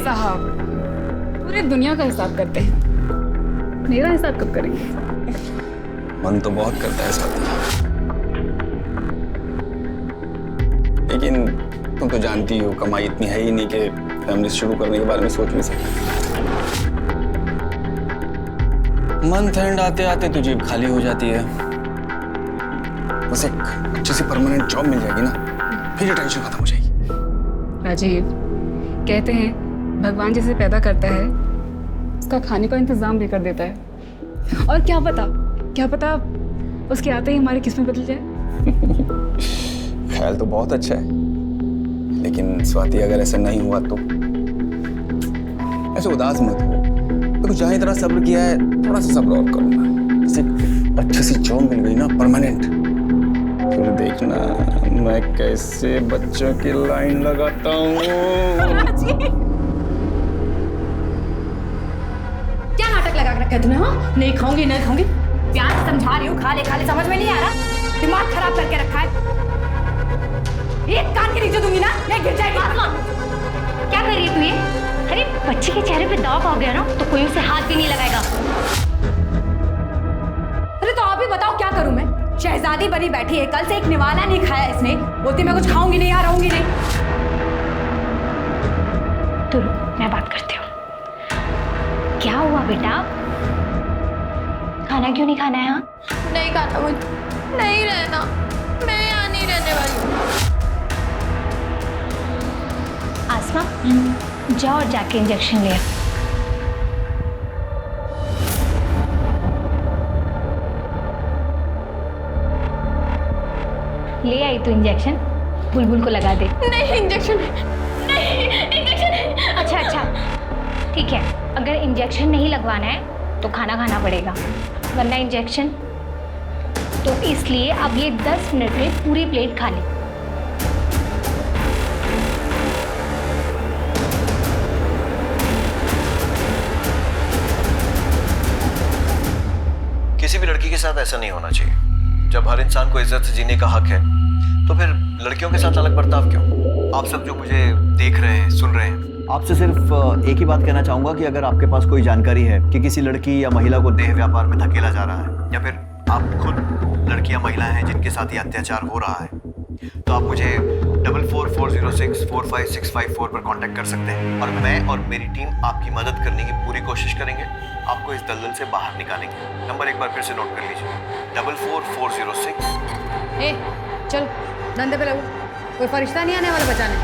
साहब पूरी दुनिया का हिसाब करते हैं, मेरा हिसाब कब करेंगे? मन तो बहुत करता है साथी, लेकिन तुम तो जानती हो कमाई इतनी है ही नहीं कि फैमिली शुरू करने के बारे में सोच नहीं सकते। मंथ एंड आते आते तो जेब खाली हो जाती है। बस एक अच्छी सी परमानेंट जॉब मिल जाएगी ना, फिर ये टेंशन खत्म हो जाएगी। राजीव, कहते हैं भगवान जिसे पैदा करता है उसका खाने का इंतजाम भी कर देता है, और क्या पता उसके आते ही हमारी किस्मत बदल जाए। ख्याल तो बहुत अच्छा है, लेकिन स्वाति अगर ऐसा नहीं हुआ तो ऐसे उदास मत हो। तो जहाँ इतना सब्र किया है थोड़ा सा सब्र और करूंगा। जैसे अच्छी सी जॉब मिल गई ना परमानेंट, फिर देखना मैं कैसे बच्चों की लाइन लगाता हूँ। क्या नाटक लगा रखा है तुमने? हाँ, नहीं खाऊंगी प्यार से समझा रही हूँ, खा ले समझ में नहीं आ रहा, दिमाग खराब करके रखा है। एक कान के नीचे दूंगी ना, नहीं गिर जाएगी। क्या कर रही है तू ये? अरे बच्चे के चेहरे पे दाग आ गया ना तो कोई उसे हाथ भी नहीं लगाएगा। अरे तो आप ही बताओ क्या करूं मैं? शहजादी बनी बैठी है, कल से एक निवाला नहीं खाया इसने, बोलती मैं कुछ खाऊंगी नहीं, यहाँ रहूंगी नहीं। तो मैं बात करती हूँ। क्या हुआ बेटा, खाना क्यों नहीं खाना है? यहाँ नहीं खाना मुझे, नहीं रहना, मैं यहाँ नहीं रहने वाली। आसमा, जाओ और जाके इंजेक्शन ले आ। ले आई तो इंजेक्शन बुलबुल को लगा दे। नहीं इंजेक्शन, अच्छा ठीक है, अगर इंजेक्शन नहीं लगवाना है तो खाना खाना पड़ेगा, वरना इंजेक्शन तो इसलिए अब ये 10 मिनट में पूरी प्लेट खा ले। किसी भी लड़की के साथ ऐसा नहीं होना चाहिए। जब हर इंसान को इज्जत से जीने का हक है तो फिर लड़कियों के साथ अलग बर्ताव क्यों? आप सब जो मुझे देख रहे हैं, सुन रहे हैं, आपसे सिर्फ एक ही बात कहना चाहूंगा कि अगर आपके पास कोई जानकारी है कि किसी लड़की या महिला को देह व्यापार में धकेला जा रहा है, या फिर आप खुद लड़की या महिलाएं हैं जिनके साथ ये अत्याचार हो रहा है, तो आप मुझे 4440645654 पर कांटेक्ट कर सकते हैं और मैं और मेरी टीम आपकी मदद करने की पूरी कोशिश करेंगे, आपको इस दलदल से बाहर निकालेंगे। नंबर एक बार फिर से नोट कर लीजिए, 44406। चलो धंधे पे लगो, कोई फरिश्ता नहीं आने वाला बचाने।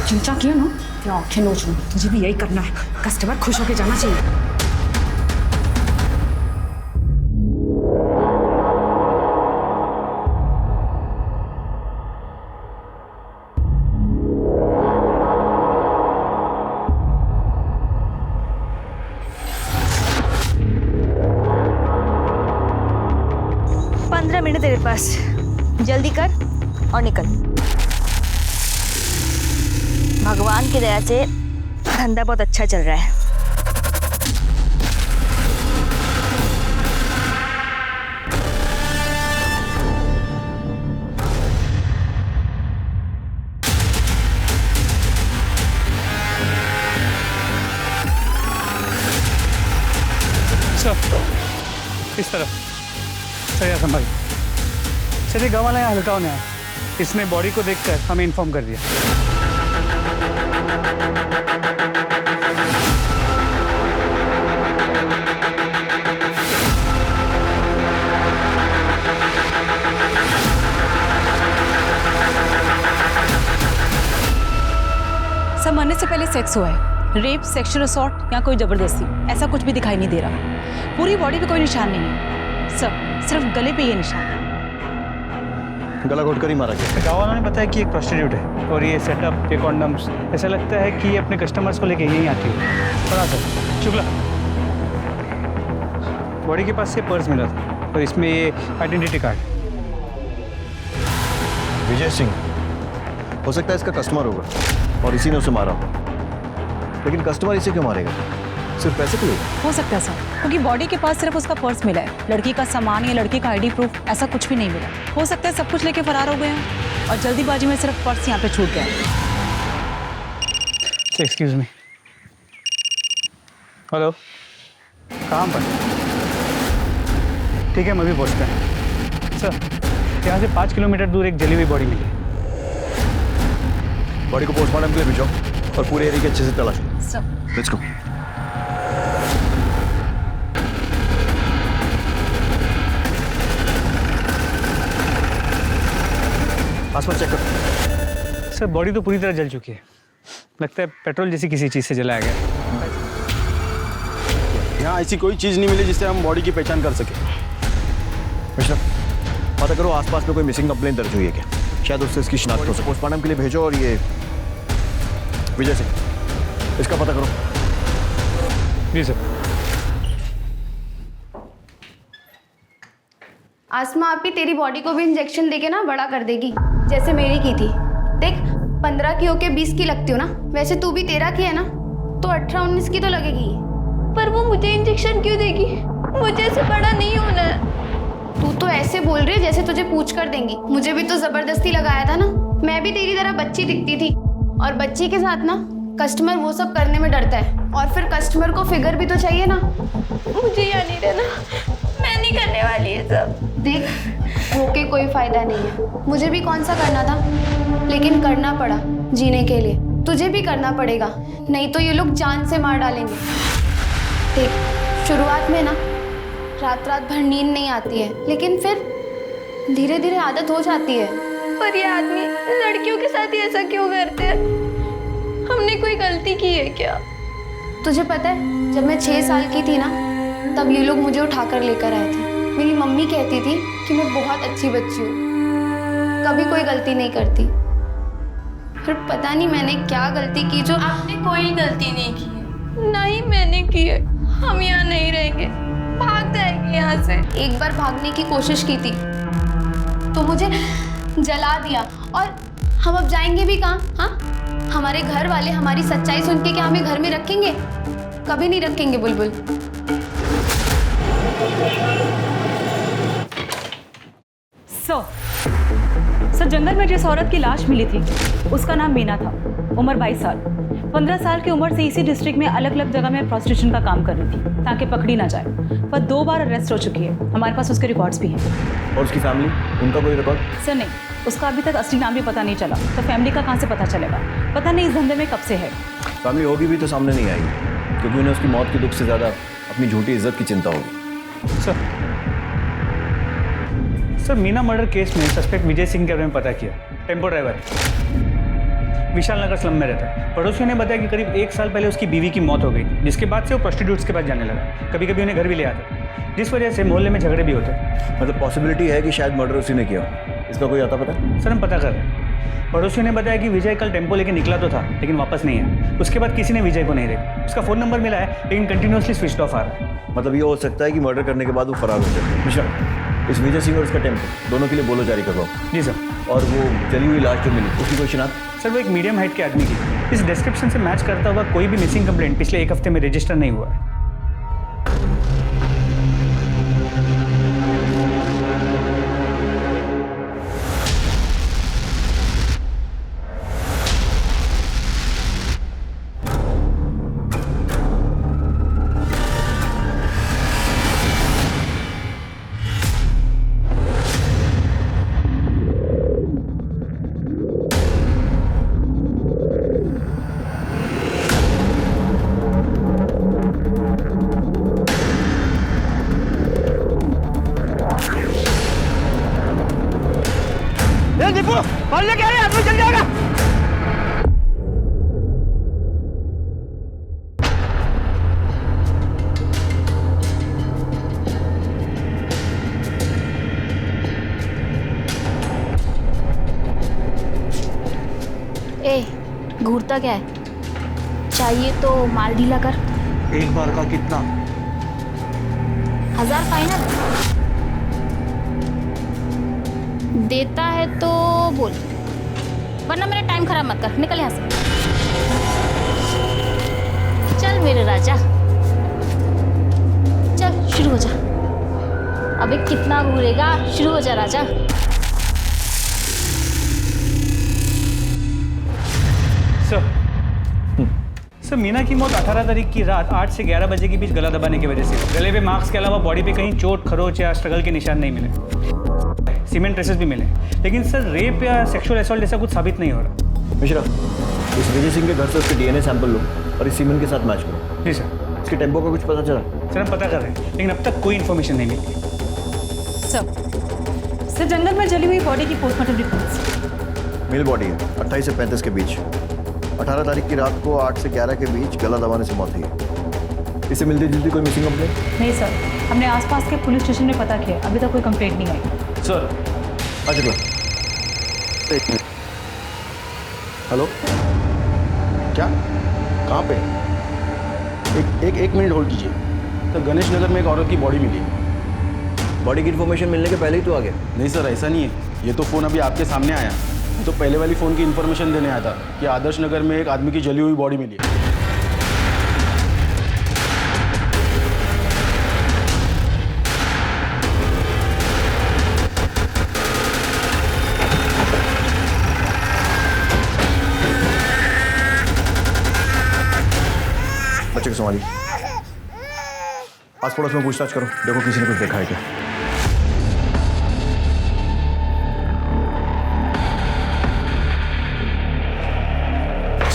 चिंचा किया ना, क्या आंखें नोच लूं। मुझे भी यही करना है, कस्टमर खुश होके जाना चाहिए। मिनट तेरे पास, जल्दी कर और निकल। भगवान की दया से धंधा बहुत अच्छा चल रहा है। इस तरफ सर या संभाल सर, ये गाँव वाला यहाँ हल्का होने आया, इसने बॉडी को देखकर हमें इन्फॉर्म कर दिया। सब मरने से पहले सेक्स हुआ है, रेप, सेक्सुअल असॉल्ट या कोई जबरदस्ती, ऐसा कुछ भी दिखाई नहीं दे रहा। पूरी बॉडी पे कोई निशान नहीं है सर, सिर्फ गले पे ये निशान है। गला घोट कर ही मारा गया। गाँव वालों ने बताया कि एक प्रोस्टिट्यूट है और ये सेटअप, ये कॉन्डम्स, ऐसा लगता है कि ये अपने कस्टमर्स को लेके यहीं आती है। पता सर, शुक्ला, बॉडी के पास से पर्स मिला था और इसमें ये आइडेंटिटी कार्ड। विजय सिंह हो सकता है इसका कस्टमर होगा और इसी ने उसे मारा हो, लेकिन कस्टमर इसे क्यों मारेगा? सिर्फ पैसे के लिए? हो सकता है सर, क्योंकि बॉडी के पास सिर्फ उसका पर्स मिला है, लड़की का सामान या लड़की का आईडी प्रूफ ऐसा कुछ भी नहीं मिला। हो सकता है सब कुछ लेके फरार हो गए हैं और जल्दीबाजी में सिर्फ पर्स यहाँ पे छूट गया। एक्सक्यूज मी, हेलो, कहाँ पर? ठीक है, हम अभी पहुँचते हैं। सर, यहाँ से 5 किलोमीटर दूर एक जली हुई बॉडी मिली। बॉडी को पोस्टमार्टम के लिए भेजो और पूरे एरिया के अच्छे से तलाश लो। Sir, let's go. आसपास चेक करो। सर, बॉडी तो पूरी तरह जल चुकी है, लगता है पेट्रोल जैसी किसी चीज़ से जलाया गया। यहाँ ऐसी कोई चीज़ नहीं मिली जिससे हम बॉडी की पहचान कर सके। मिश्रा, पता करो आसपास में कोई मिसिंग कंप्लेंट दर्ज हुई है क्या? शायद उससे इसकी शिनाख्त हो सके। पोस्टमार्टम के लिए भेजो और ये विजय सिंह, इसका पता करो। जी सर। आसमा आपी तेरी बॉडी को भी इंजेक्शन देके ना बड़ा कर देगी, जैसे मेरी की थी। देख 15 की होके 20 की लगती हो ना, वैसे तू भी 13 की है ना, तो 18-19 की तो लगेगी। पर वो मुझे इंजेक्शन क्यों देगी? मुझे ऐसे बड़ा नहीं होना है। तू तो ऐसे बोल रही है जैसे तुझे पूछ कर देंगी। मुझे भी तो जबरदस्ती लगाया था ना, मैं भी तेरी तरह बच्ची दिखती थी। और बच्ची के साथ ना कस्टमर वो सब करने में डरता है, और फिर कस्टमर को फिगर भी तो चाहिए ना। मुझे यहाँ नहीं रहना, मैं नहीं करने वाली है सब। देख, होके कोई फायदा नहीं है। मुझे भी कौन सा करना था, लेकिन करना पड़ा जीने के लिए। तुझे भी करना पड़ेगा, नहीं तो ये लोग जान से मार डालेंगे। देख, शुरुआत में ना रात रात भर नींद नहीं आती है, लेकिन फिर धीरे धीरे आदत हो जाती है। पर ये आदमी लड़कियों के साथ ही ऐसा क्यों करते हैं? हमने कोई गलती की है क्या? तुझे पता है, जब मैं 6 साल की थी ना, तब ये लोग मुझे उठाकर लेकर आए थे। मेरी मम्मी कहती थी कि मैं बहुत अच्छी बच्ची हूँ, कभी कोई गलती नहीं करती। फिर पता नहीं मैंने क्या गलती की जो। आपने कोई गलती नहीं की है। नहीं मैंने की है। हम यहाँ नहीं रहेंगे, भाग जाएंगे यहाँ से। एक बार भागने की कोशिश की थी तो मुझे जला दिया, और हम अब जाएंगे भी कहाँ? हाँ, हमारे घर वाले हमारी सच्चाई सुन के क्या हमें घर में रखेंगे? कभी नहीं रखेंगे बुलबुल। सर, जंगल में जिस औरत की लाश मिली थी उसका नाम मीना था, उम्र 22 साल। 15 साल की उम्र से इसी डिस्ट्रिक्ट में अलग अलग जगह में प्रोस्टिट्यूशन का काम कर रही थी ताकि पकड़ी ना जाए। पर 2 बार अरेस्ट हो चुकी है, हमारे पास उसके रिकॉर्ड्स भी हैं। और उसकी फैमिली, उनका कोई रिकॉर्ड? सर नहीं, उसका अभी तक असली नाम भी पता नहीं चला, तो फैमिली का कहाँ से पता चलेगा? पता नहीं इस धंधे में कब से है। फैमिली होगी भी तो सामने नहीं आएगी, क्योंकि उन्हें उसकी मौत के दुख से ज़्यादा अपनी झूठी इज्जत की चिंता होगी। सर, मीना मर्डर केस में सस्पेक्ट विजय सिंह के बारे में पता किया। Tempo driver, Vishal Nagar slum में रहता है। पड़ोसियों ने बताया कि करीब 1 साल पहले उसकी बीवी की मौत हो गई, जिसके बाद से वो प्रोस्टिट्यूट्स के पास जाने लगा। कभी कभी उन्हें घर भी ले आता, जिस वजह से मोहल्ले में झगड़े भी होते। मतलब पॉसिबिलिटी है कि शायद मर्डर उसी ने किया। इसका कोई आता पता? सर, हम पता कर रहे हैं। पड़ोसियों ने बताया कि विजय कल टेम्पो लेके निकला तो था, लेकिन वापस नहीं आया। उसके बाद किसी ने विजय को नहीं देखा। उसका फ़ोन नंबर मिला है, लेकिन कंटिन्यूसली स्विच ऑफ आ रहा है। मतलब ये हो सकता है कि मर्डर करने के बाद वो फरार हो जाए। मिश्रा, इस विजय सिंह और इसका टेम्पो दोनों के लिए बोलो जारी करवाओ। जी सर। और वो जली हुई लाश जो मिली, उसकी कोई शिनाख्त? सर, वो एक मीडियम हाइट के आदमी की। इस डिस्क्रिप्शन से मैच करता हुआ कोई भी मिसिंग कंप्लेंट पिछले 1 हफ्ते में रजिस्टर नहीं हुआ है। दीपू कॉल लेके आ रहे आदमी चल जाएगा। ए घूरता क्या है? चाहिए तो माल ढीला कर। एक बार का कितना? 1000 फाइनल। देता है तो बोल, वरना मेरा टाइम खराब मत कर। निकल यहाँ से। चल मेरे राजा, चल शुरू हो जा। अबे कितना घूरेगा, शुरू हो जा राजा। सर मीना की मौत 18 तारीख की रात 8 से 11 बजे के बीच गला दबाने की वजह से। गले पे मार्क्स के अलावा बॉडी पे कहीं चोट, खरोच या स्ट्रगल के निशान नहीं मिले। सीमेंट ट्रेसेस भी मिले, लेकिन सर रेप या सेक्सुअल असॉल्ट जैसा कुछ साबित नहीं हो रहा। मिश्रा, इस विजय सिंह के घर से उसके डीएनए सैंपल लो और इस सीमेंट के साथ मैच करो। जी सर। इसके टेम्पो का कुछ पता चला? सर हम पता कर रहे हैं, लेकिन अब तक कोई इन्फॉर्मेशन नहीं मिली। सर जंगल में जली हुई बॉडी की पोस्टमार्टम रिपोर्ट्स। मेल बॉडी है, 28 से 35 के बीच। 18 तारीख की रात को 8 से 11 के बीच गला दबाने से मौत हुई है। इससे मिलती जुलती कोई मिसिंग कंप्लेंट? नहीं सर, हमने आसपास के पुलिस स्टेशन में पता किया, अभी तक कोई कंप्लेंट नहीं आई। सर अच्छा एक मिनट। हेलो, क्या? कहाँ पे? एक मिनट होल्ड कीजिए। तो गणेश नगर में एक औरत की बॉडी मिली। बॉडी की इन्फॉर्मेशन मिलने के पहले ही तो आ गया। नहीं सर, ऐसा नहीं है। ये तो फ़ोन अभी आपके सामने आया। तो पहले वाली फ़ोन की इन्फॉर्मेशन देने आया था कि आदर्श नगर में एक आदमी की जली हुई बॉडी मिली है। बच्चे को संभालिए। आस पड़ोस में पूछताछ करो, देखो किसी ने कुछ देखा है क्या।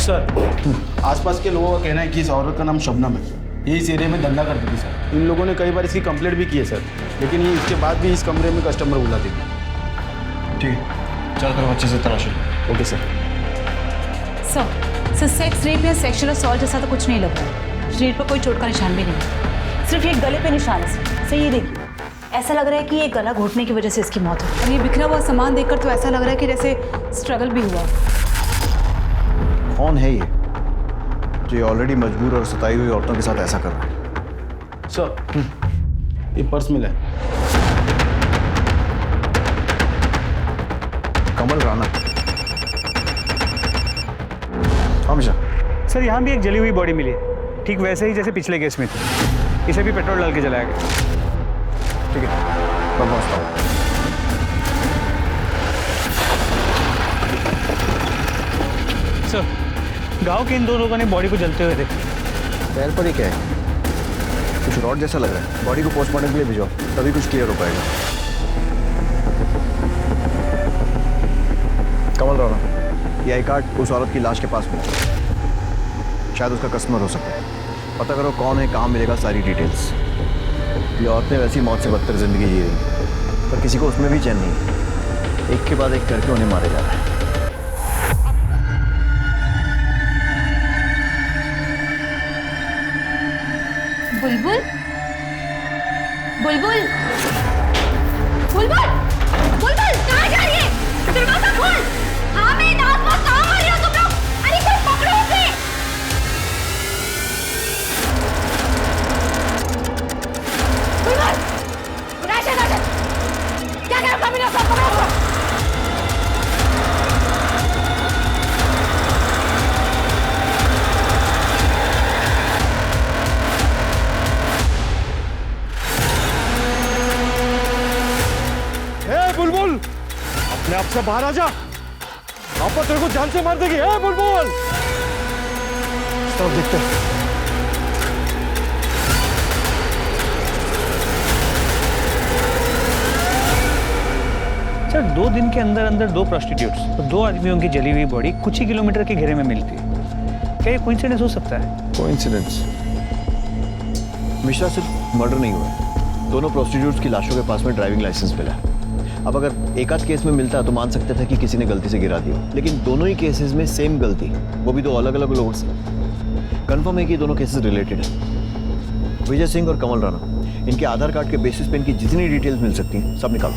सर आसपास के लोगों का कहना है कि इस औरत का नाम शबनम है। ये इस एरिया में धंधा करती थी सर। इन लोगों ने कई बार इसकी कंप्लेंट भी की है सर, लेकिन ये इसके बाद भी इस कमरे में कस्टमर बुलाती थी। ठीक है, चारों तरफ अच्छे से तलाशी लो। Okay sir. Sir sex rape या सेक्सुअल असॉल्ट जैसा तो कुछ नहीं लग रहा। शरीर पर कोई चोट का निशान भी नहीं, सिर्फ एक गले पे निशान है। सर ये देखिए, ऐसा लग रहा है कि ये गला घोटने की वजह से इसकी मौत हुई। और ये बिखरा हुआ सामान देखकर तो ऐसा लग रहा है कि जैसे स्ट्रगल भी हुआ। कौन है ये जो ये ऑलरेडी मजबूर और सताई हुई औरतों के साथ ऐसा कर रहा है? सर ये पर्स मिला है। कमल राणा। हमेशा सर यहाँ भी एक जली हुई बॉडी मिली है, ठीक वैसे ही जैसे पिछले केस में थी। इसे भी पेट्रोल डाल के जलाया गया। ठीक है, मैं पहुँचता हूँ। सर गांव के इन दो लोगों ने बॉडी को जलते हुए देखा। पैर पर ही क्या है? कुछ रॉड जैसा लग रहा है। बॉडी को पोस्टमार्टम के लिए भिजवाओ, तभी कुछ क्लियर हो पाएगा। कमल राणा, ये आई कार्ड उस औरत की लाश के पास मिला, शायद उसका कस्टमर हो सकता है। पता करो कौन है, कहाँ मिलेगा, सारी डिटेल्स। ये औरतें वैसी मौत से बदतर जिंदगी जी रही हैं, पर किसी को उसमें भी चैन नहीं है। एक के बाद एक करके उन्हें मारे जा रहा है। बुलबुल, बुलबुल, बुलबुल, बुलबुल, कहाँ जा रही है? दरवाजा खोल। हाँ मैं आसपास कहाँ आ रही हो तुम लोग? अरे कोई पकड़ो उसे। बुलबुल, राशन, राशन, क्या करो कमीना सब पकड़ो उसको। बुलबुल, अपने आप से बाहर आ जा। आपा तेरे को जान से मार देगी। है बुलबुल, सब देखते हैं। सर 2 दिन के अंदर अंदर 2 प्रोस्टिट्यूट्स और 2 आदमियों की जली हुई बॉडी कुछ ही किलोमीटर के घेरे में मिलती है। क्या ये कोइंसिडेंस हो सकता है? कोइंसिडेंस? मिश्रा, सिर्फ मर्डर नहीं हुआ, दोनों प्रोस्टिट्यूट्स की लाशों के पास में ड्राइविंग लाइसेंस मिला है। अब अगर एक आध केस में मिलता तो मान सकते थे कि किसी ने गलती से गिरा दिया, लेकिन दोनों ही केसेस में सेम गलती, वो भी दो अलग अलग लोगों से। कंफर्म है कि दोनों केसेस रिलेटेड है। विजय सिंह और कमल राणा, इनके आधार कार्ड के बेसिस पे इनकी जितनी डिटेल्स मिल सकती हैं सब निकालो।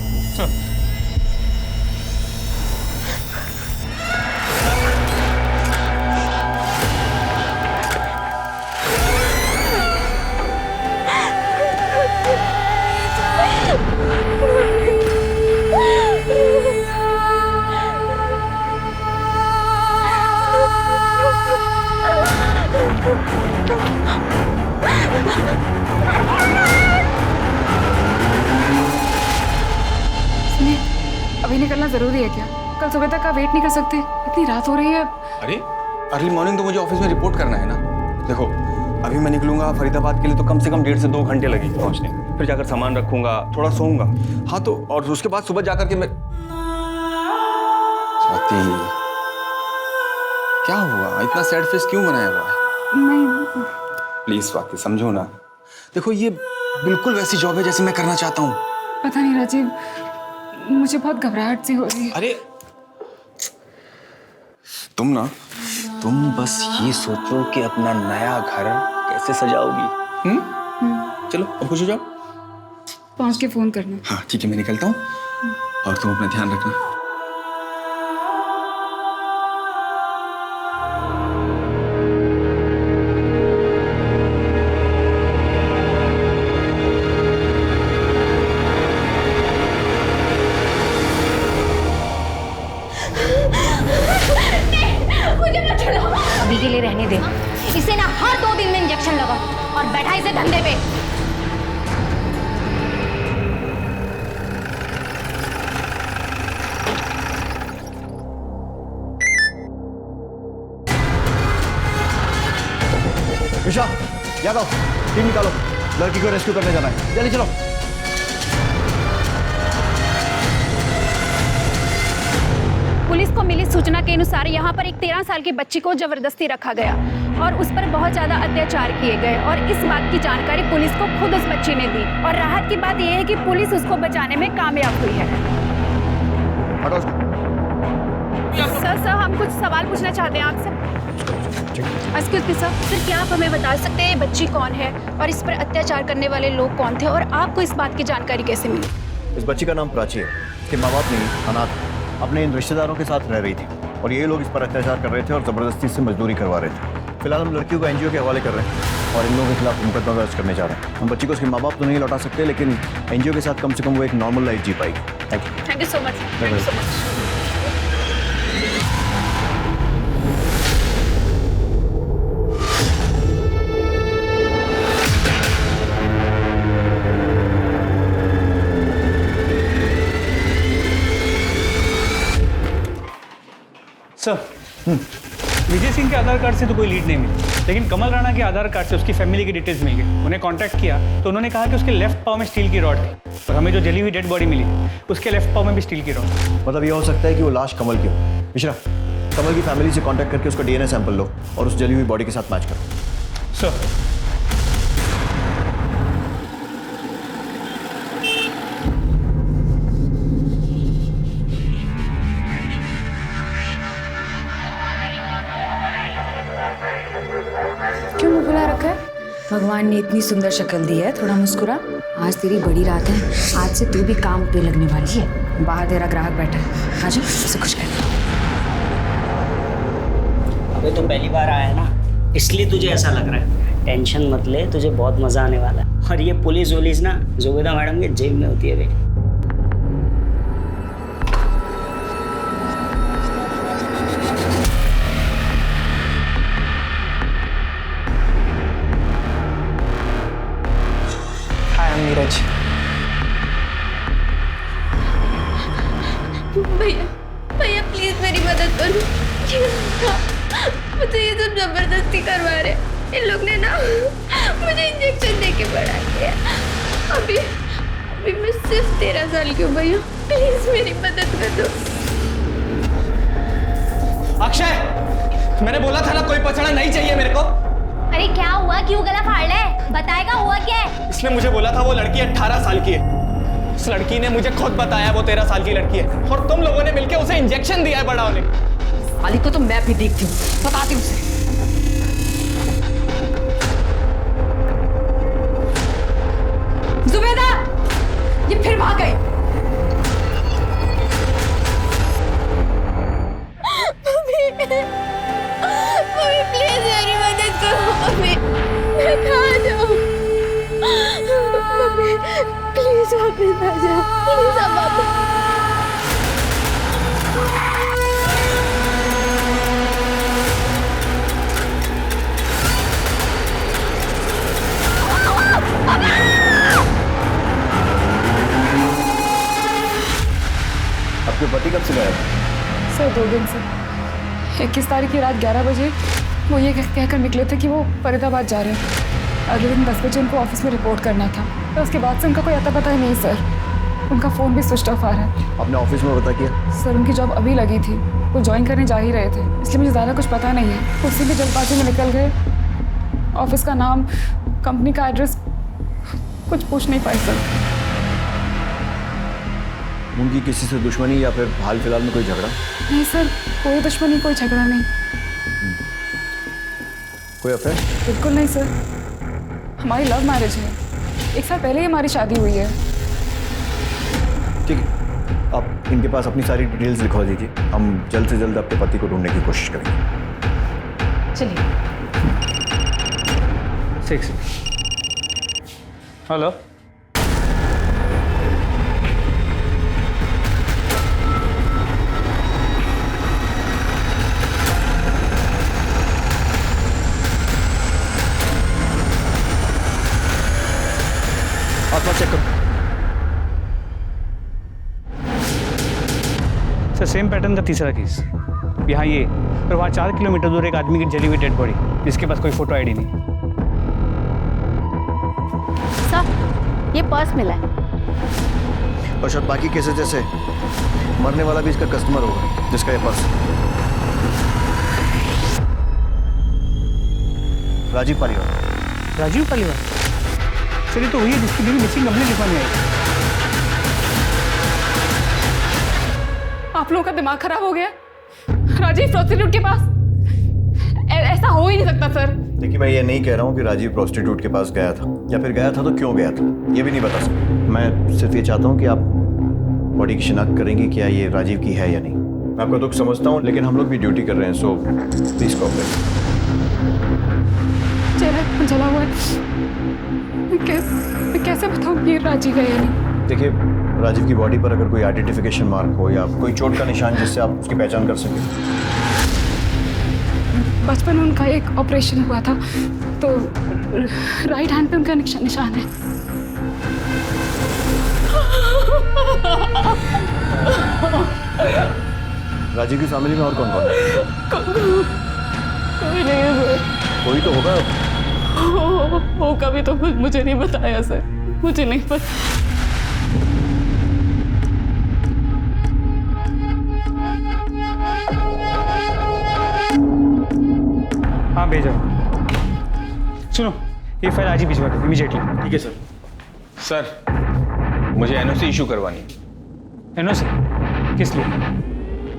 सुनिए, अभी निकलना जरूरी है क्या? कल सुबह तक का वेट नहीं कर सकते? इतनी रात हो रही है। अरे अर्ली मॉर्निंग तो मुझे ऑफिस में रिपोर्ट करना है ना। देखो अभी मैं निकलूंगा फरीदाबाद के लिए तो कम से कम 1.5 से 2 घंटे लगेंगे पहुंचने, फिर जाकर सामान रखूंगा, थोड़ा सोऊंगा। हाँ तो और उसके बाद सुबह जाकर के मैं स्वाति, क्या हुआ? इतना सैड फेस क्यों बनाया हुआ है? नहीं, प्लीज स्वाति समझो ना। देखो ये बिल्कुल वैसी जॉब है जैसे मैं करना चाहता हूँ। पता नहीं राजीव, मुझे बहुत घबराहट सी हो रही है। अरे तुम बस ये सोचो कि अपना नया घर कैसे सजाओगी। चलो अब खुश हो जाओ। पहुंच के फोन करना। हाँ ठीक है, मैं निकलता हूँ और तुम अपना ध्यान रखना। अभी के लिए रहने दे इसे ना, हर 2 दिन में इंजेक्शन लगा और बैठा इसे धंधे पे। विशा, यादव, टीम निकालो, लड़की को रेस्क्यू करने जाना है, जल्दी चलो। पुलिस को मिली सूचना के अनुसार यहाँ पर एक 13 साल की बच्ची को जबरदस्ती रखा गया और उस पर बहुत ज्यादा अत्याचार किए गए और इस बात की जानकारी पुलिस को खुद उस बच्ची ने दी और राहत की बात यह है कि पुलिस उसको बचाने में कामयाब हुई है। सर हम कुछ सवाल पूछना चाहते हैं आपसे। एक्सक्यूज मी सर, क्या आप हमें बता सकते हैं ये बच्ची कौन है और इस पर अत्याचार करने वाले लोग कौन थे और आपको इस बात की जानकारी कैसे मिली? इस बच्ची का नाम प्राची है, इसके माँ बाप नहीं, अनाथ, अपने इन रिश्तेदारों के साथ रह रही थी और ये लोग इस पर अत्याचार कर रहे थे और ज़बरदस्ती से मजदूरी करवा रहे थे। फिलहाल हम लड़कियों को एनजीओ के हवाले कर रहे हैं और इन लोगों के खिलाफ मुकदमा दर्ज करने जा रहे हैं। हम बच्ची को उसके माँ बाप तो नहीं लौटा सकते, लेकिन एनजीओ के साथ कम से कम वो एक नॉर्मल लाइफ जी पाएगी। Thank you so much. Thank you so much. Sir, Vijay Singh के आधार कार्ड से तो कोई लीड नहीं मिली, लेकिन कमल राणा के आधार कार्ड से उसकी फैमिली की डिटेल्स मिल गई। उन्हें कांटेक्ट किया तो उन्होंने कहा कि उसके लेफ्ट पाँव में स्टील की रॉड थी और हमें जो जली हुई डेड बॉडी मिली उसके लेफ्ट पाँव में भी स्टील की रॉड। मतलब ये हो सकता है कि वो लाश कमल की हो। मिश्रा, कमल की फैमिली से कांटेक्ट करके उसका डीएनए सैंपल लो और उस जली हुई बॉडी के साथ मैच करो। सर, क्यों मुंह फुला रखा है? भगवान ने इतनी सुंदर शक्ल दी है, थोड़ा मुस्कुरा। आज तेरी बड़ी रात है, आज से तू भी काम पे लगने वाली है। बाहर तेरा ग्राहक बैठा है, आजा उसे खुश कर। अबे तो पहली बार आया है ना, इसलिए तुझे ऐसा लग रहा है। टेंशन मत ले, तुझे बहुत मजा आने वाला है। और ये पुलिस वुलिस ना जुबेदा मैडम के जेब में होती है बेटी। नीरज, भैया प्लीज मेरी मदद करो। मुझे ये सब जबरदस्ती करवा रहे। इन लोग ने ना मुझे इंजेक्शन दे के बढ़ा दिया। अभी मैं सिर्फ 13 साल की हूँ भैया, प्लीज मेरी मदद कर दो। अक्षय, मैंने बोला था ना कोई पछाड़ा नहीं चाहिए मेरे को। अरे क्या हुआ, क्यों गला फाड़ ले? बताएगा हुआ क्या है? इसने मुझे बोला था वो लड़की 18 साल की है। उस लड़की ने मुझे खुद बताया वो 13 साल की लड़की है और तुम लोगों ने मिलकर उसे इंजेक्शन दिया है बड़ा होने। साली को तो मैं भी देखती हूँ, बताती हूँ उसे। जुबेदा, ये फिर भाग गई। मम्मी प्लीज मेरी मदद करो मम्मी, मैं कहाँ जाऊँ? मम्मी प्लीज वापस आ जाओ, प्लीज आप वापस। आपके पति कब से गायब? सर 2 दिन से 21 तारीख की रात 11 बजे वो ये कहकर निकले थे कि वो फरीदाबाद जा रहे हैं। अगले दिन 10 बजे उनको ऑफिस में रिपोर्ट करना था, तो उसके बाद से उनका कोई अता पता ही नहीं सर। उनका फ़ोन भी स्विच ऑफ आ रहा है। आपने ऑफिस में पता किया? सर उनकी जॉब अभी लगी थी, वो ज्वाइन करने जा ही रहे थे, इसलिए मुझे ज़्यादा कुछ पता नहीं है। उसी भी जल्दबाजी में निकल गए। ऑफिस का नाम, कंपनी का एड्रेस कुछ पूछ नहीं पाए सर। उनकी किसी से दुश्मनी या फिर हाल फिलहाल में कोई झगड़ा? नहीं सर, कोई दुश्मनी, कोई झगड़ा नहीं। कोई अफेयर? बिल्कुल नहीं सर, हमारी लव मैरिज है। 1 साल पहले ही हमारी शादी हुई है। ठीक है, आप इनके पास अपनी सारी डिटेल्स लिखवा दीजिए, हम जल्द से जल्द आपके पति को ढूंढने की कोशिश करेंगे। चलिए। 6 हेलो, आसपास चेक करो। सर सेम पैटर्न का तीसरा केस, यहाँ ये और वहाँ 4 किलोमीटर दूर एक आदमी की जली हुई डेड बॉडी, जिसके पास कोई फोटो आईडी नहीं। सर ये पर्स मिला है। और शायद बाकी केसेस जैसे मरने वाला भी इसका कस्टमर होगा जिसका ये पर्स। राजीव पालीवाल। राजीव पालीवाल? सर ये तो वही है जिसकी बीवी मिसिंग कंप्लेंट लिखवाने आई। आप लोगों का दिमाग खराब हो गया? राजीव प्रोस्टिट्यूट के पास? ऐसा हो ही नहीं सकता सर। देखिए मैं ये नहीं कह रहा हूँ कि राजीव प्रोस्टिट्यूट के पास गया था, या फिर गया था तो क्यों गया था, ये भी नहीं बता सकता। मैं सिर्फ ये चाहता हूँ कि आप बॉडी की शिनाख्त करेंगे क्या ये राजीव की है या नहीं। मैं आपका दुख समझता हूँ, लेकिन हम लोग भी ड्यूटी कर रहे हैं, सो प्लीज कोऑपरेट। चेहरा जला हुआ है, मैं कैसे बताऊँ ये राजीव है या नहीं? देखिए राजीव की बॉडी पर अगर कोई आइडेंटिफिकेशन मार्क हो या कोई चोट का निशान जिससे आप उसकी पहचान कर सकें। बचपन में उनका एक ऑपरेशन हुआ था, तो राइट हैंड पे उनका निशान है। राजीव की फैमिली में और कौन कौन है? कोई नहीं है सर। कोई तो होगा। होगा भी तो मुझे नहीं बताया सर, मुझे नहीं पता। हाँ भेजो। सुनो ये फाइल आज ही भिजवा दो इमीडिएटली। ठीक है सर। सर मुझे एनओसी इशू करवानी है। एनओसी? किस लिए?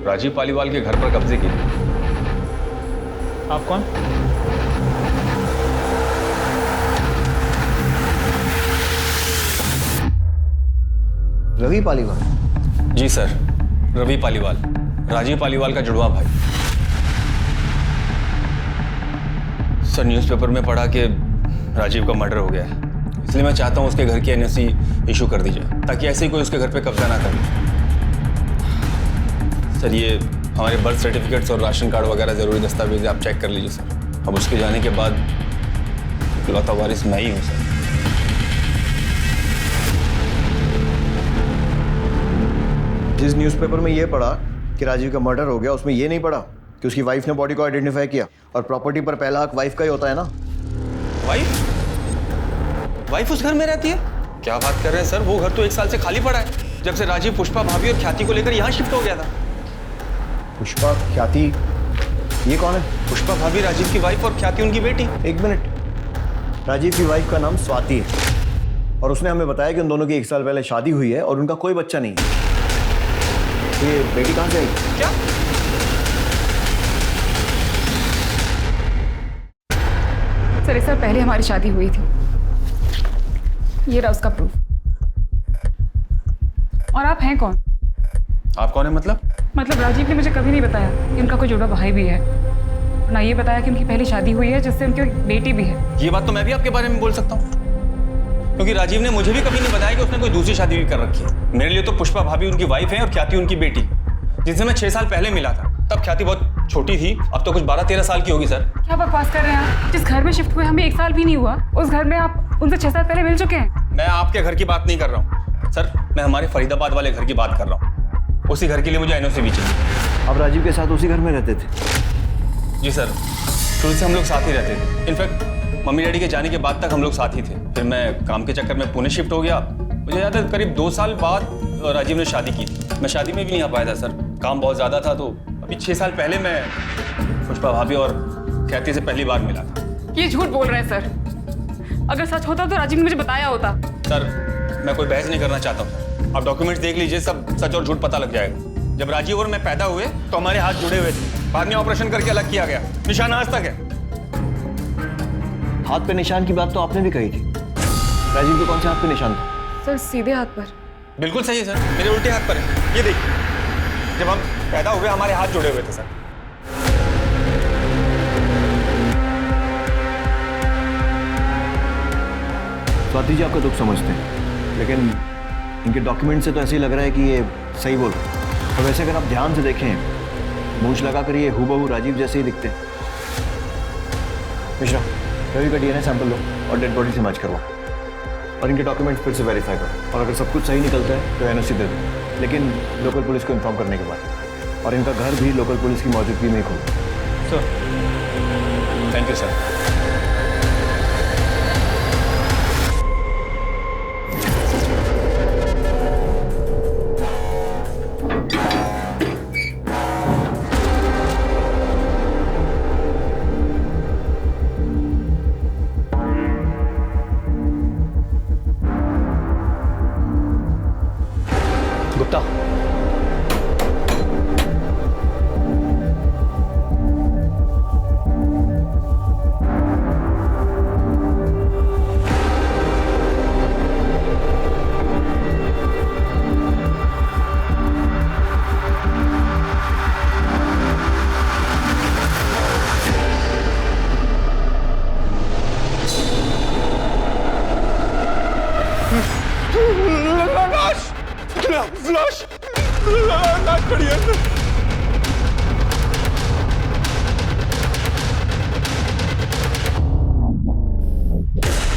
राजीव पालीवाल के घर पर कब्जे के लिए। आप कौन? रवि पालीवाल? जी सर, रवि पालीवाल, राजीव पालीवाल का जुड़वा भाई। सर न्यूज़पेपर में पढ़ा कि राजीव का मर्डर हो गया है, इसलिए मैं चाहता हूँ उसके घर की एनओसी इशू कर दी जाए, ताकि ऐसे ही कोई उसके घर पे कब्जा ना करे। सर ये हमारे बर्थ सर्टिफिकेट्स और राशन कार्ड वगैरह ज़रूरी दस्तावेज आप चेक कर लीजिए सर। अब उसके जाने के बाद इकलौता वारिस मैं ही हूँ सर। जिस न्यूज़पेपर में ये पढ़ा कि राजीव का मर्डर हो गया, उसमें ये नहीं पढ़ा कि उसकी वाइफ ने बॉडी को आइडेंटिफाई किया, और प्रॉपर्टी पर पहला हक वाइफ का ही होता है ना। वाइफ? वाइफ उस घर में रहती है? क्या बात कर रहे हैं सर, वो घर तो 1 साल से खाली पड़ा है, जब से राजीव पुष्पा भाभी और ख्याति को लेकर यहाँ शिफ्ट हो गया था। पुष्पा, ख्याति, ये कौन है? पुष्पा भाभी राजीव की वाइफ और ख्याति उनकी बेटी। 1 मिनट, राजीव की वाइफ का नाम स्वाति है। और उसने हमें बताया कि उन दोनों की 1 साल पहले शादी हुई है और उनका कोई बच्चा नहीं है। ये बेटी कहाँ से आई? क्या? सर 1 साल पहले हमारी शादी हुई थी। ये रहा उसका प्रूफ। और आप हैं कौन? आप कौन है मतलब राजीव ने मुझे कभी नहीं बताया कि उनका कोई जुड़वा भाई भी है, ना ये बताया कि उनकी पहली शादी हुई है जिससे उनकी बेटी भी है। ये बात तो मैं भी आपके बारे में बोल सकता हूँ, क्योंकि राजीव ने मुझे भी कभी नहीं बताया कि उसने कोई दूसरी शादी भी कर रखी है। मेरे लिए तो पुष्पा भाभी उनकी वाइफ है और ख्याति उनकी बेटी, जिनसे मैं 6 साल पहले मिला था। तब ख्याति बहुत छोटी थी, अब तो कुछ 12-13 साल की होगी। सर क्या बकवास कर रहे हैं आप? जिस घर में शिफ्ट हुए हमें 1 साल भी नहीं हुआ, उस घर में आप उनसे 6 साल पहले मिल चुके हैं। मैं आपके घर की बात नहीं कर रहा हूँ सर, मैं हमारे फरीदाबाद वाले घर की बात कर रहा हूँ। उसी घर के लिए मुझे एनओसी भी चाहिए। आप राजीव के साथ उसी घर में रहते थे? जी सर, शुरू से हम लोग साथ ही रहते थे। इनफैक्ट मम्मी डैडी के जाने के बाद तक हम लोग साथ ही थे। फिर मैं काम के चक्कर में पुणे शिफ्ट हो गया। मुझे याद है करीब 2 साल बाद राजीव ने शादी की थी। मैं शादी में भी नहीं आ पाया था सर, काम बहुत ज़्यादा था। तो अभी 6 साल पहले मैं पुष्पा भाभी और ख्याति से पहली बार मिला था। ये झूठ बोल रहे हैं सर। अगर सच होता तो राजीव ने मुझे बताया होता। सर मैं कोई बहस नहीं करना चाहता हूँ। आप डॉक्यूमेंट्स देख लीजिए, सब सच और झूठ पता लग जाएगा। जब राजीव और मैं पैदा हुए तो हमारे हाथ जुड़े हुए थे, बाद में ऑपरेशन करके अलग किया गया। निशान आज तक है। हाथ पे निशान की बात तो आपने भी कही थी। राजीव के कौन से हाथ पे निशान था? सर सीधे हाथ पर। बिल्कुल सही है सर, मेरे उल्टे हाथ पर है। ये देखिए, जब हम पैदा हुए हमारे हाथ जुड़े हुए थे सर। स्वाति जी आपका दुख समझते हैं, लेकिन इनके डॉक्यूमेंट से तो ऐसे ही लग रहा है कि ये सही बोल रहे हैं। और वैसे अगर आप ध्यान से देखें, मूंछ लगाकर ये हूबहू राजीव जैसे ही दिखते हैं। मिश्रा, रवि का डीएनए सैंपल लो और डेड बॉडी से मैच करवाओ और इनके डॉक्यूमेंट्स फिर से वेरीफाई करो। और अगर सब कुछ सही निकलता है तो एनओसी दे दो, लेकिन लोकल पुलिस को इन्फॉर्म करने के बाद। और इनका घर भी लोकल पुलिस की मौजूदगी में ही खोलो। Sir thank you sir. Gupta, लाश पड़ी है।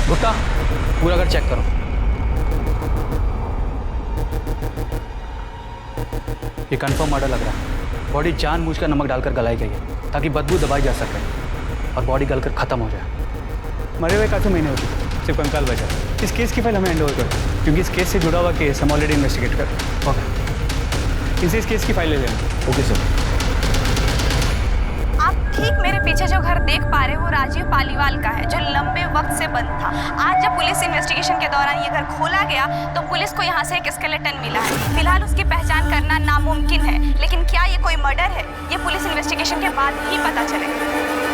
गुप्ता, पूरा घर चेक करो। ये कंफर्म मर्डर लग रहा है। बॉडी जानबूझकर नमक डालकर गलाई गई है ताकि बदबू दबाई जा सके और बॉडी गलकर खत्म हो जाए। मरे हुए काफी महीने हो चुके, सिर्फ कंकाल बचा। इस केस की फाइल हमें हैंड ओवर करो, क्योंकि इस केस से जुड़ा हुआ केस हम ऑलरेडी इन्वेस्टिगेट कर। ओके, इनसे इस केस की फाइल ले लेना। Okay sir. आप ठीक मेरे पीछे जो घर देख पा रहे हो वो राजीव पालीवाल का है, जो लंबे वक्त से बंद था। आज जब पुलिस इन्वेस्टिगेशन के दौरान ये घर खोला गया तो पुलिस को यहाँ से एक स्केलेटन मिला है। फिलहाल उसकी पहचान करना नामुमकिन है, लेकिन क्या ये कोई मर्डर है ये पुलिस इन्वेस्टिगेशन के बाद ही पता चलेगा।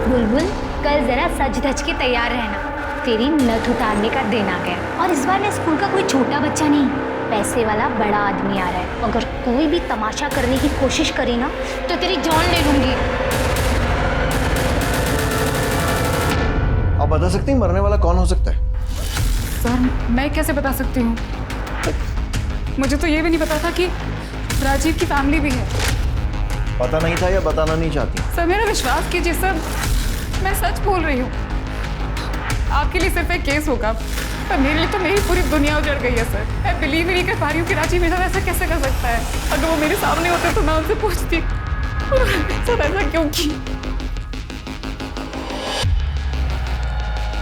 बुलबुल, कल जरा सज धज के तैयार रहना, तेरी नथ उतारने का दिन आ गया। और इस बार ना स्कूल का कोई छोटा बच्चा नहीं, पैसे वाला बड़ा आदमी आ रहा है। अगर कोई भी तमाशा करने की कोशिश करी ना तो तेरी जान ले लूंगी। आप बता सकती हैं मरने वाला कौन हो सकता है? सर मैं कैसे बता सकती हूँ? मुझे तो ये भी नहीं पता था कि राजीव की फैमिली भी है। पता नहीं था या बताना नहीं चाहती? सर मेरा विश्वास कीजिए सर, मैं सच बोल रही हूँ। आपके लिए सिर्फ एक केस होगा, पर मेरे लिए तो मेरी पूरी दुनिया उजड़ गई है सर। मैं बिलीव ही नहीं कर पा रही हूँ कि राजीव मेरा ऐसा कैसे कर सकता है। अगर वो मेरे सामने होते तो मैं उनसे पूछती सर ऐसा क्यों किया?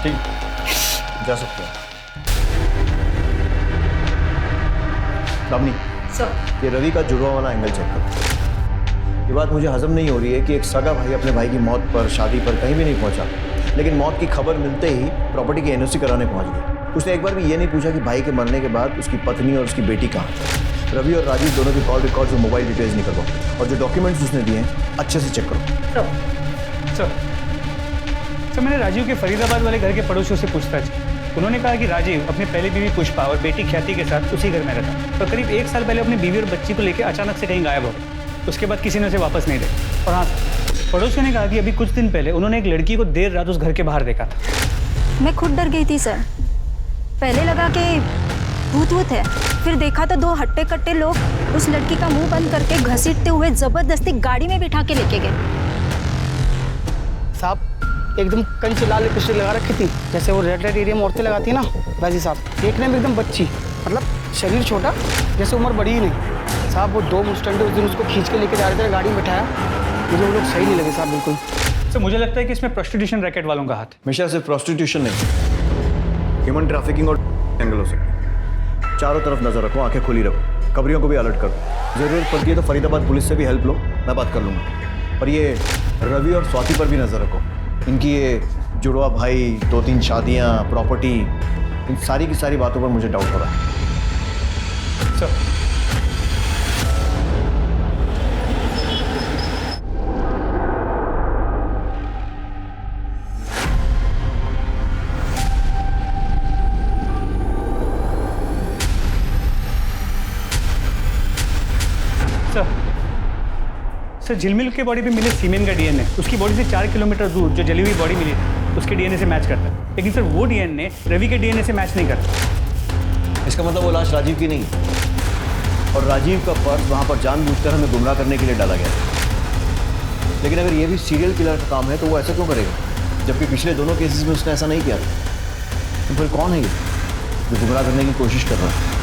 ठीक, जा सकते हो। दामिनी, ये रवि का जुड़वा वाला एंगल चेक करो। ये बात मुझे हजम नहीं हो रही है कि एक सगा भाई अपने भाई की मौत पर, शादी पर कहीं भी नहीं पहुंचा, लेकिन मौत की खबर मिलते ही प्रॉपर्टी की एनओसी कराने पहुंच गया। उसने एक बार भी ये नहीं पूछा कि भाई के मरने के बाद उसकी पत्नी और उसकी बेटी कहाँ है। रवि और राजीव दोनों की कॉल रिकॉर्ड्स और मोबाइल डिटेल्स निकलवाओ और जो डॉक्यूमेंट्स उसने दिए हैं अच्छे से चेक करो। सर मैंने राजीव के फरीदाबाद वाले घर के पड़ोसियों से पूछताछ की। उन्होंने कहा कि राजीव अपने पहले बीवी पुष्पा और बेटी ख्याति के साथ उसी घर में रहता और करीब 1 साल पहले अपनी बीवी और बच्ची को लेकर अचानक से कहीं गायब हो गया। उसके बाद किसी ने उसे वापस नहीं देखा। और हाँ, पड़ोसियों ने कहा कि अभी कुछ दिन पहले उन्होंने एक लड़की को देर रात उस घर के बाहर देखा था। मैं खुद डर गई थी सर। पहले लगा कि भूत वूत है, फिर देखा तो 2 हट्टे कट्टे लोग उस लड़की का मुंह बंद करके घसीटते हुए जबरदस्ती गाड़ी में बिठा के लेके गए। साहब एकदम कंच लाल पिस्टल लगा रखी थी, जैसे वो रेड एरिया में औरतें लगाती है ना, वैसे साहब। देखने में एकदम बच्ची, मतलब शरीर छोटा, जैसे उम्र बड़ी ही नहीं। साहब वो 2 मुस्टंडे उस दिन उसको खींच के लेके जा रहे थे, गाड़ी में बैठाया। मुझे वो लोग सही नहीं लगे साहब बिल्कुल। सर मुझे लगता है कि इसमें प्रोस्टिट्यूशन रैकेट वालों का हाथ है। हमेशा सिर्फ प्रोस्टिट्यूशन नहीं, ह्यूमन ट्रैफिकिंग और एंगल हो सकते। चारों तरफ नजर रखो, आंखें खुली रखो, खबरियों को भी अलर्ट करो। जरूरत पड़ती है तो फरीदाबाद पुलिस से भी हेल्प लो, मैं बात कर लूँगा। और ये रवि और स्वाति पर भी नजर रखो। इनकी ये जुड़वा भाई, 2-3 शादियाँ, प्रॉपर्टी, इन सारी की सारी बातों पर मुझे डाउट हो रहा है। सर झिलमिल के बॉडी पे मिले सीमेन का डीएनए उसकी बॉडी से 4 किलोमीटर दूर जो जली हुई बॉडी मिली थी उसके डीएनए से मैच करता है, लेकिन सर वो डीएनए रवि के डीएनए से मैच नहीं करता। इसका मतलब वो लाश राजीव की नहीं, और राजीव का पर्स वहाँ पर जानबूझकर हमें गुमराह करने के लिए डाला गया था। लेकिन अगर ये भी सीरियल किलर का काम है तो वो ऐसा क्यों करेगा, जबकि पिछले दोनों केसेस में उसने ऐसा नहीं किया। तो फिर कौन है ये जो गुमराह करने की कोशिश कर रहा है?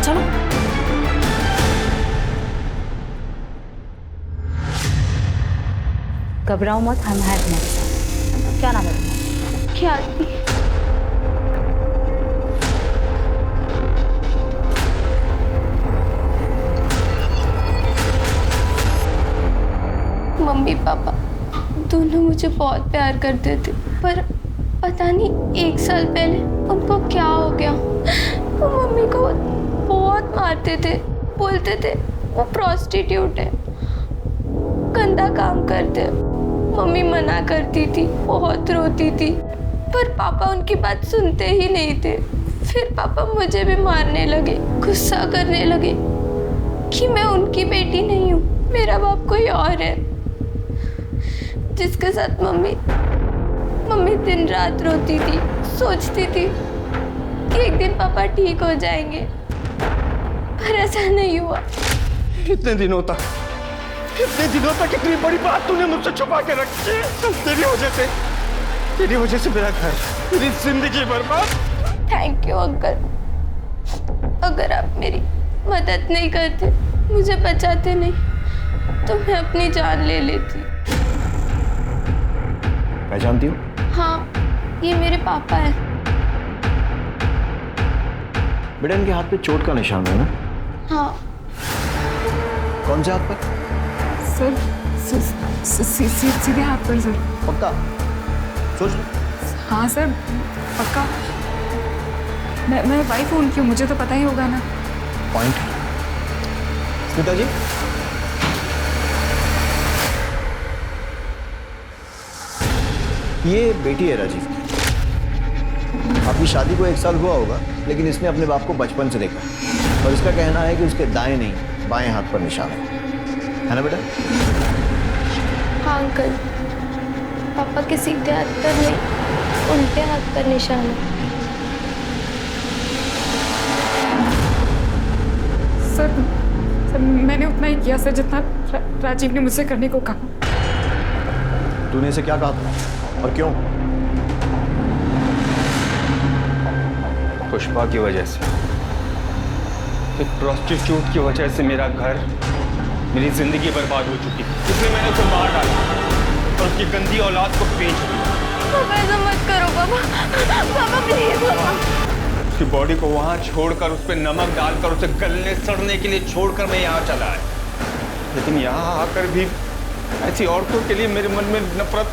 चलो घबराओ मत, हम हैं तुम्हारे साथ। क्या नाम है तुम्हारा? ख्याति। मम्मी पापा दोनों मुझे बहुत प्यार करते थे, पर पता नहीं 1 साल पहले उनको क्या हो गया। वो मम्मी को बहुत मारते थे, बोलते थे वो प्रोस्टिट्यूट है, गंदा काम करते। मम्मी मना करती थी, बहुत रोती थी, पर पापा उनकी बात सुनते ही नहीं थे। फिर पापा मुझे भी मारने लगे, गुस्सा करने लगे कि मैं उनकी बेटी नहीं हूँ, मेरा बाप कोई और है, जिसके साथ मम्मी दिन रात रोती थी। सोचती थी कि एक दिन पापा ठीक हो जाएंगे, पर ऐसा नहीं हुआ। इतने दिनों तक इतनी बड़ी बात तूने मुझसे छुपा के रखी है। तेरी वजह से मेरा घर, मेरी जिंदगी बर्बाद। Thank you uncle. अगर आप मेरी मदद नहीं करते, मुझे बचाते नहीं, तो मैं अपनी जान ले लेती। पहचानती हो? हाँ, ये मेरे पापा है। बेटा इनके हाथ पे चोट का निशान है ना? हाँ। कौन से हाथ पर? सर सीधे हाथ पर सर। पक्का? सोच लो। हाँ सर पक्का। मैं वाइफ हूँ उनकी, मुझे तो पता ही होगा ना। पॉइंट। स्मिता जी ये बेटी है राजीव की। आपकी शादी को 1 साल हुआ होगा, लेकिन इसने अपने बाप को बचपन से देखा और इसका कहना है कि उसके दाएं नहीं बाएं हाथ पर निशान है ना बेटा? हाँ अंकल, पापा के सीधे हाथ पर नहीं, उल्टे हाथ पर निशान है। सर मैंने उतना ही किया सर जितना राजीव ने मुझसे करने को कहा। तूने इसे क्या कहा था और क्यों? पुष्पा की वजह से, एक प्रोस्टिट्यूट की वजह से मेरा घर, मेरी जिंदगी बर्बाद हो चुकी थी। इसलिए मैंने उसे मार डाला और उसकी गंदी औलाद को बेच दिया। पापा ऐसा मत करो पापा, पापा प्लीज पापा। उसकी बॉडी को वहां छोड़कर, उस पर नमक डालकर, उसे गलने सड़ने के लिए छोड़कर मैं यहाँ चला आया। लेकिन यहाँ आकर भी ऐसी औरतों के लिए मेरे मन में नफरत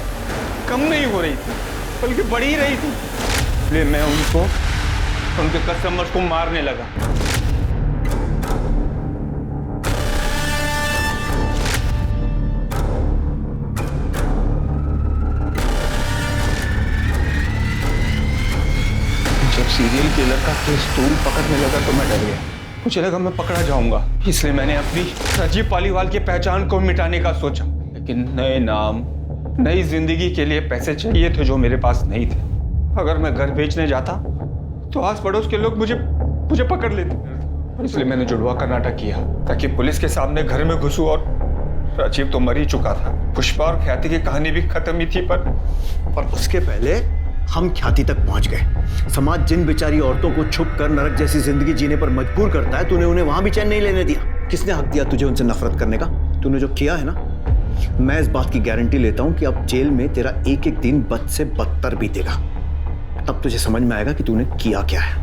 कम नहीं हो रही थी, बल्कि बढ़ ही रही थी। इसलिए मैं उनको, उनके कस्टमर्स को मारने लगा। जब सीरियल किलर का केस तूल पकड़ने लगा तो मैं डर गया। मुझे लगा मैं पकड़ा जाऊंगा, इसलिए मैंने अपनी राजीव पालीवाल की पहचान को मिटाने का सोचा। लेकिन नए नाम, नई जिंदगी के लिए पैसे चाहिए थे जो मेरे पास नहीं थे। अगर मैं घर बेचने जाता तो आस पड़ोस के लोग मुझे पकड़ लेते। इसलिए मैंने जुड़वा का नाटक किया ताकि पुलिस के सामने घर में घुसूं, और राजीव तो मर ही चुका था। पुष्पा और ख्याति की कहानी भी खत्म ही थी, पर उसके पहले हम ख्याति तक पहुंच गए। समाज जिन बेचारी औरतों को छुप कर नरक जैसी जिंदगी जीने पर मजबूर करता है, तूने उन्हें वहां भी चैन नहीं लेने दिया। किसने हक दिया तुझे उनसे नफरत करने का? तूने जो किया है ना, मैं इस बात की गारंटी लेता हूं कि अब जेल में तेरा एक एक दिन बद से बदतर बीतेगा। तब तुझे समझ में आएगा कि तूने किया क्या है।